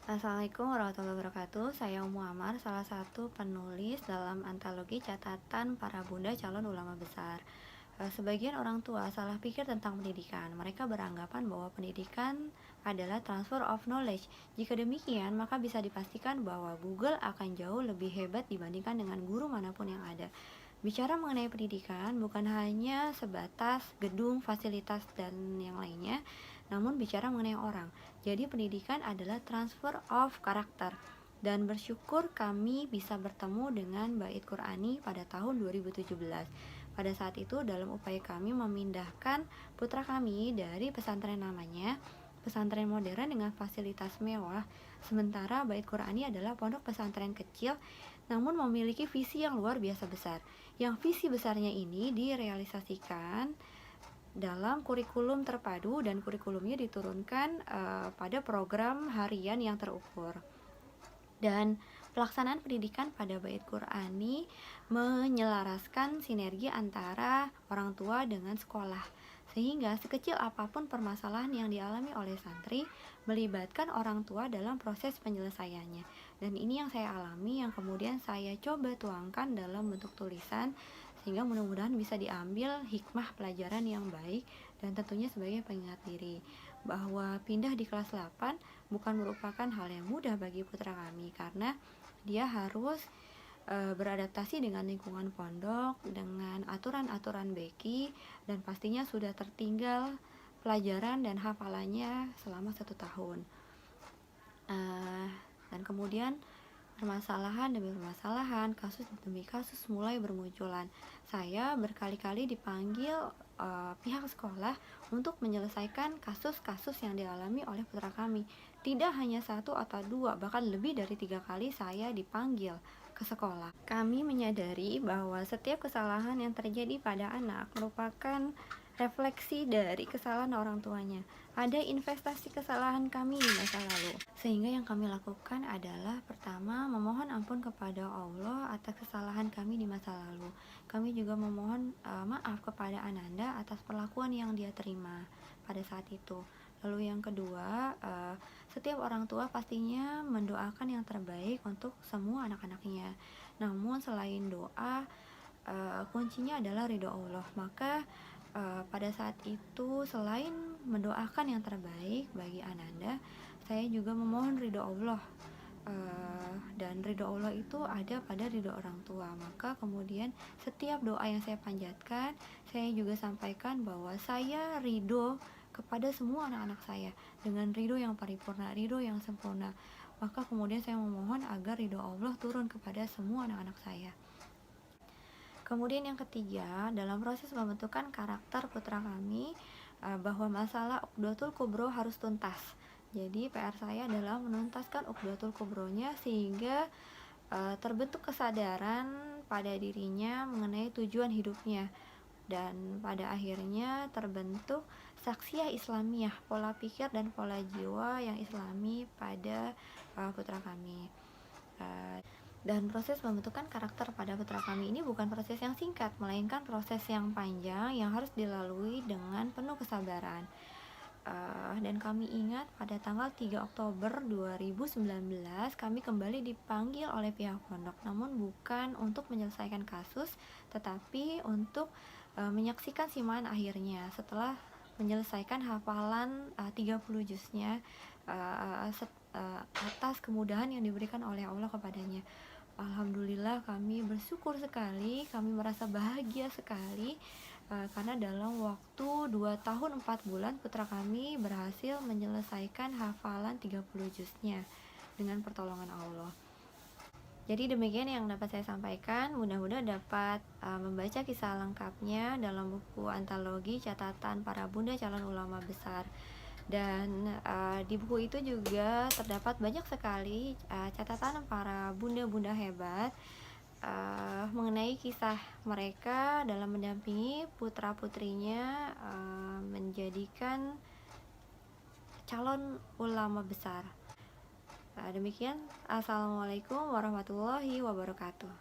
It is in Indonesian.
Assalamualaikum warahmatullahi wabarakatuh. Saya Ummu Amar, salah satu penulis dalam antologi catatan para bunda calon ulama besar. Sebagian orang tua salah pikir tentang pendidikan. Mereka beranggapan bahwa pendidikan adalah transfer of knowledge. Jika demikian, maka bisa dipastikan bahwa Google akan jauh lebih hebat dibandingkan dengan guru manapun yang ada. Bicara mengenai pendidikan bukan hanya sebatas gedung, fasilitas, dan yang lainnya, namun bicara mengenai orang. Jadi pendidikan adalah transfer of karakter. Dan bersyukur kami bisa bertemu dengan Bait Qur'ani pada tahun 2017. Pada saat itu dalam upaya kami memindahkan putra kami dari pesantren namanya pesantren modern dengan fasilitas mewah, sementara Bait Qur'ani adalah pondok pesantren kecil namun memiliki visi yang luar biasa besar. Yang visi besarnya ini direalisasikan dalam kurikulum terpadu dan kurikulumnya diturunkan pada program harian yang terukur. Dan pelaksanaan pendidikan pada Bait Qur'ani menyelaraskan sinergi antara orang tua dengan sekolah, sehingga sekecil apapun permasalahan yang dialami oleh santri melibatkan orang tua dalam proses penyelesaiannya. Dan ini yang saya alami, yang kemudian saya coba tuangkan dalam bentuk tulisan, sehingga mudah-mudahan bisa diambil hikmah pelajaran yang baik, dan tentunya sebagai pengingat diri bahwa pindah di kelas 8 bukan merupakan hal yang mudah bagi putra kami, karena dia harus beradaptasi dengan lingkungan pondok, dengan aturan-aturan beki, dan pastinya sudah tertinggal pelajaran dan hafalannya selama 1 tahun. Dan kemudian permasalahan demi permasalahan, kasus demi kasus mulai bermunculan. Saya berkali-kali dipanggil pihak sekolah untuk menyelesaikan kasus-kasus yang dialami oleh putra kami. Tidak hanya 1 atau 2, bahkan lebih dari 3 kali saya dipanggil ke sekolah. Kami menyadari bahwa setiap kesalahan yang terjadi pada anak merupakan refleksi dari kesalahan orang tuanya. Ada investasi kesalahan kami di masa lalu, sehingga yang kami lakukan adalah pertama, memohon ampun kepada Allah atas kesalahan kami di masa lalu. Kami juga memohon maaf kepada Ananda atas perlakuan yang dia terima pada saat itu. Lalu yang kedua, setiap orang tua pastinya mendoakan yang terbaik untuk semua anak-anaknya. Namun selain doa, kuncinya adalah ridho Allah. Maka pada saat itu selain mendoakan yang terbaik bagi Ananda, saya juga memohon ridho Allah. Dan ridho Allah itu ada pada ridho orang tua. Maka kemudian setiap doa yang saya panjatkan, saya juga sampaikan bahwa saya ridho kepada semua anak-anak saya dengan ridho yang paripurna, ridho yang sempurna. Maka kemudian saya memohon agar ridho Allah turun kepada semua anak-anak saya. Kemudian yang ketiga, dalam proses pembentukan karakter putra kami, bahwa masalah Uqdatul Kubro harus tuntas. Jadi PR saya adalah menuntaskan Uqdatul Kubronya sehingga terbentuk kesadaran pada dirinya mengenai tujuan hidupnya, dan pada akhirnya terbentuk saksiyah Islamiyah, pola pikir dan pola jiwa yang islami pada putra kami. Dan proses pembentukan karakter pada putra kami ini bukan proses yang singkat, melainkan proses yang panjang yang harus dilalui dengan penuh kesabaran. Dan kami ingat pada tanggal 3 Oktober 2019 kami kembali dipanggil oleh pihak pondok, namun bukan untuk menyelesaikan kasus, tetapi untuk menyaksikan simaan akhirnya setelah menyelesaikan hafalan 30 juznya atas kemudahan yang diberikan oleh Allah kepadanya. Alhamdulillah, kami bersyukur sekali, kami merasa bahagia sekali karena dalam waktu 2 tahun 4 bulan putra kami berhasil menyelesaikan hafalan 30 juznya dengan pertolongan Allah. Jadi demikian yang dapat saya sampaikan. Mudah-mudahan dapat membaca kisah lengkapnya dalam buku antologi catatan para bunda calon ulama besar. Dan di buku itu juga terdapat banyak sekali catatan para bunda-bunda hebat mengenai kisah mereka dalam mendampingi putra-putrinya menjadikan calon ulama besar. Demikian, assalamualaikum warahmatullahi wabarakatuh.